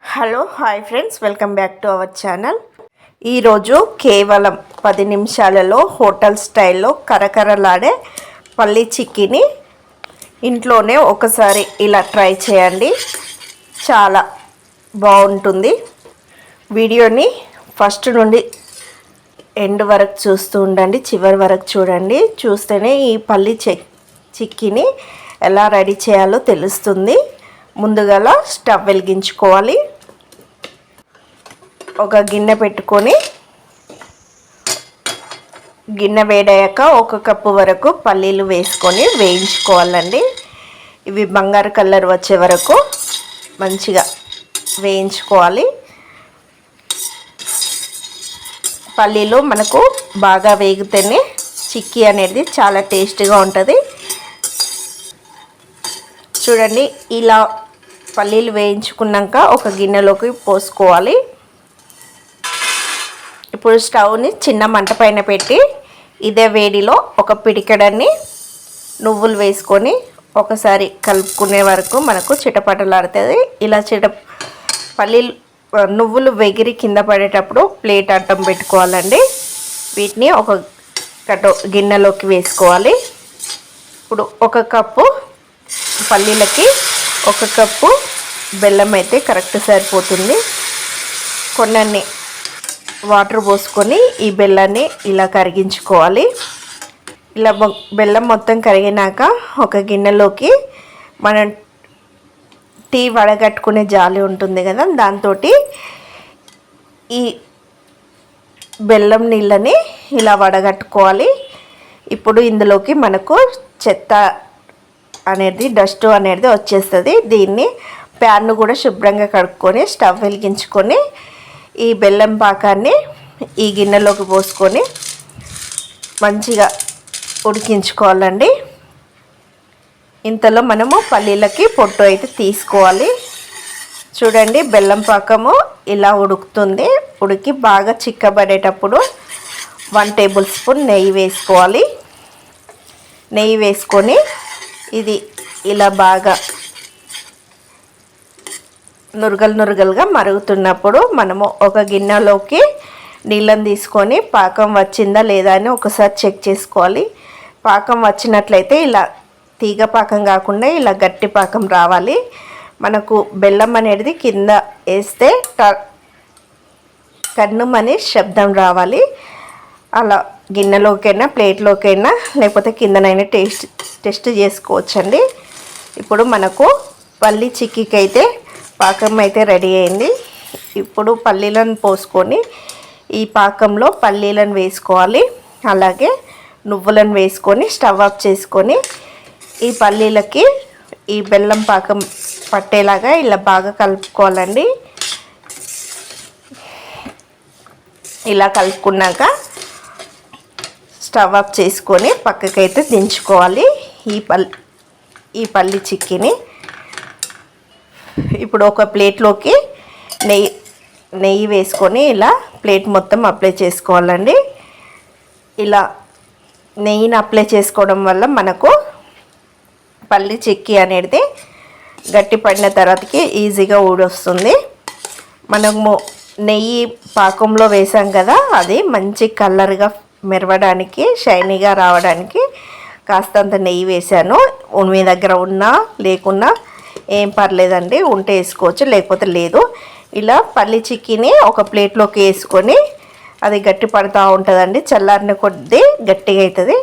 Hello hi friends, welcome back to our channel. ఈరోజు కేవలం 10 నిమిషాలలో హోటల్ స్టైల్లో కరకరలాడే పల్లీ చిక్కీని ఇంట్లోనే ఒకసారి ఇలా ట్రై చేయండి. చాలా బాగుంటుంది. వీడియోని ఫస్ట్ నుండి ఎండ్ వరకు చూస్తూ ఉండండి, చివరి వరకు చూడండి. చూస్తేనే ఈ పల్లీ చిక్కీని ఎలా రెడీ చేయాలో తెలుస్తుంది. ముందుగా స్టవ్ వెలిగించుకోవాలి. ఒక గిన్నె పెట్టుకొని గిన్నె వేడయ్యాక 1 కప్పు వరకు పల్లీలు వేసుకొని వేయించుకోవాలండి. ఇవి బంగారు కలర్ వచ్చే వరకు మంచిగా వేయించుకోవాలి. పల్లీలు మనకు బాగా వేగితేనే చిక్కీ అనేది చాలా టేస్టీగా ఉంటుంది. చూడండి, ఇలా పల్లీలు వేయించుకున్నాక ఒక గిన్నెలోకి పోసుకోవాలి. ఇప్పుడు స్టవ్ని చిన్న మంట పైన పెట్టి ఇదే వేడిలో ఒక పిడికెడన్ని నువ్వులు వేసుకొని ఒకసారి కలుపుకునే వరకు మనకు చిటపటలాడుతుంది. ఇలా పల్లీలు నువ్వులు వెగిరి కింద పడేటప్పుడు ప్లేట్ అడ్డం పెట్టుకోవాలండి. వీటిని ఒక గిన్నెలోకి వేసుకోవాలి. ఇప్పుడు 1 కప్పు పల్లీలకి 1 కప్పు బెల్లం అయితే కరెక్ట్ సరిపోతుంది. కొన్ని వాటర్ పోసుకొని ఈ బెల్లాన్ని ఇలా కరిగించుకోవాలి. ఇలా బెల్లం మొత్తం కరిగినాక ఒక గిన్నెలోకి మనం టీ వడగట్టుకునే జాలి ఉంటుంది కదా, దాంతో ఈ బెల్లం నీళ్ళని ఇలా వడగట్టుకోవాలి. ఇప్పుడు ఇందులోకి మనకు చెత్త అనేది డస్ట్ అనేది వచ్చేస్తుంది. దీన్ని ప్యాన్ను కూడా శుభ్రంగా కడుక్కొని స్టవ్ వెలిగించుకొని ఈ బెల్లం పాకాన్ని ఈ గిన్నెలోకి పోసుకొని మంచిగా ఉడికించుకోవాలండి. ఇంతలో మనము పల్లీలకి పొట్టు అయితే తీసుకోవాలి. చూడండి, బెల్లం పాకము ఇలా ఉడుకుతుంది. ఉడికి బాగా చిక్కబడేటప్పుడు 1 టేబుల్ స్పూన్ నెయ్యి వేసుకోవాలి. నెయ్యి వేసుకొని ఇది ఇలా బాగా నురగలుగా మరుగుతున్నప్పుడు మనము ఒక గిన్నెలోకి నీళ్ళని తీసుకొని పాకం వచ్చిందా లేదా అని ఒకసారి చెక్ చేసుకోవాలి. పాకం వచ్చినట్లయితే ఇలా తీగ పాకం కాకుండా ఇలా గట్టి పాకం రావాలి. మనకు బెల్లం అనేది కింద వేస్తే కన్నుమని శబ్దం రావాలి. అలా గిన్నెలోకైనా ప్లేట్లోకైనా లేకపోతే కిందనైనా టెస్ట్ చేసుకోవచ్చండి. ఇప్పుడు మనకు పల్లీ చిక్కీకి అయితే పాకం అయితే రెడీ అయింది. ఇప్పుడు పల్లీలను పోసుకొని ఈ పాకంలో పల్లీలను వేసుకోవాలి. అలాగే నువ్వులను వేసుకొని స్టవ్ ఆఫ్ చేసుకొని ఈ పల్లీలకి ఈ బెల్లం పాకం పట్టేలాగా ఇలా బాగా కలుపుకోవాలండి. ఇలా కలుపుకున్నాక స్టవ్ ఆఫ్ చేసుకొని పక్కకైతే దించుకోవాలి ఈ పల్లీ చిక్కీని. ఇప్పుడు ఒక ప్లేట్లోకి నెయ్యి వేసుకొని ఇలా ప్లేట్ మొత్తం అప్లై చేసుకోవాలండి. ఇలా నెయ్యిని అప్లై చేసుకోవడం వల్ల మనకు పల్లీ చిక్కీ అనేది గట్టి పడిన తర్వాతకి ఈజీగా ఊడొస్తుంది. మనము నెయ్యి పాకంలో వేసాం కదా, అది మంచి కలర్గా మెరవడానికి షైనీగా రావడానికి కాస్తంత నెయ్యి వేసాను. మీ దగ్గర ఉన్నా లేకున్నా ఏం పర్లేదండి, ఉంటే వేసుకోవచ్చు లేకపోతే లేదు. ఇలా పల్లీ చిక్కీని ఒక ప్లేట్లోకి వేసుకొని అది గట్టి పడుతూ ఉంటుందండి. చల్లారిన కొద్దీ గట్టిగా అవుతుంది.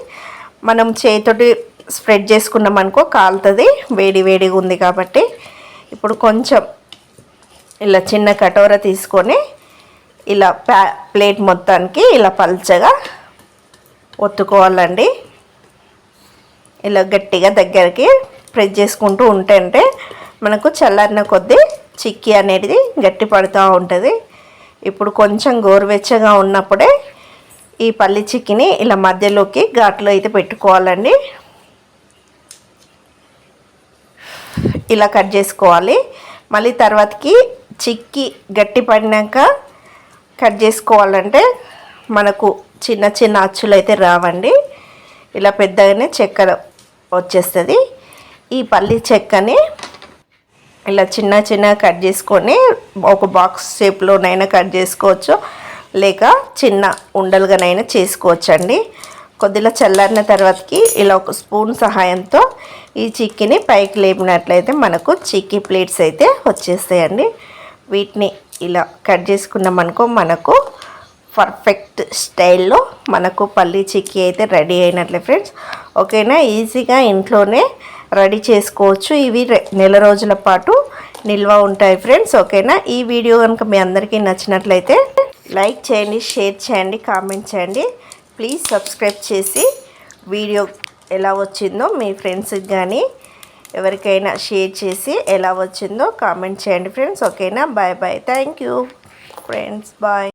మనం చేతితోటి స్ప్రెడ్ చేసుకున్నాం అనుకో కాలుతుంది, వేడిగా ఉంది కాబట్టి. ఇప్పుడు కొంచెం ఇలా చిన్న కటోర తీసుకొని ఇలా ప్లేట్ మొత్తానికి ఇలా పల్చగా ఒత్తుకోవాలండి. ఇలా గట్టిగా దగ్గరికి ప్రెస్ చేసుకుంటూ ఉంటే మనకు చల్లారిన కొద్దీ చిక్కీ అనేది గట్టి పడుతూ ఉంటుంది. ఇప్పుడు కొంచెం గోరువెచ్చగా ఉన్నప్పుడే ఈ పల్లీ చిక్కీని ఇలా మధ్యలోకి ఘాట్లో అయితే పెట్టుకోవాలండి. ఇలా కట్ చేసుకోవాలి. మళ్ళీ తర్వాతకి చిక్కీ గట్టి పడినాక కట్ చేసుకోవాలంటే మనకు చిన్న అచ్చులు అయితే రావండి. ఇలా పెద్దగానే చెక్క వచ్చేస్తుంది. ఈ పల్లీ చెక్కని ఇలా చిన్న చిన్న కట్ చేసుకొని ఒక బాక్స్ షేప్లోనైనా కట్ చేసుకోవచ్చు, లేక చిన్న ఉండలుగానైనా చేసుకోవచ్చు అండి. కొద్దిగా చల్లారిన తర్వాతకి ఇలా ఒక స్పూన్ సహాయంతో ఈ చిక్కీని పైకి లేపినట్లయితే మనకు చిక్కీ ప్లేట్స్ అయితే వచ్చేస్తాయండి. వీటిని ఇలా కట్ చేసుకున్నామనుకో మనకు పర్ఫెక్ట్ స్టైల్లో మనకు పల్లీ చిక్కీ అయితే రెడీ అయినట్లే ఫ్రెండ్స్. ఓకేనా, ఈజీగా ఇంట్లోనే రెడీ చేసుకోవచ్చు. ఇవి నెల రోజుల పాటు నిల్వ ఉంటాయి ఫ్రెండ్స్. ఓకేనా, ఈ వీడియో కనుక మీ అందరికీ నచ్చినట్లయితే లైక్ చేయండి, షేర్ చేయండి, కామెంట్ చేయండి. ప్లీజ్ సబ్స్క్రైబ్ చేసి వీడియో ఎలా వచ్చిందో మీ ఫ్రెండ్స్కి కానీ ఎవరికైనా షేర్ చేసి ఎలా వచ్చిందో కామెంట్ చేయండి ఫ్రెండ్స్. ఓకేనా, bye bye. Thank you friends, bye.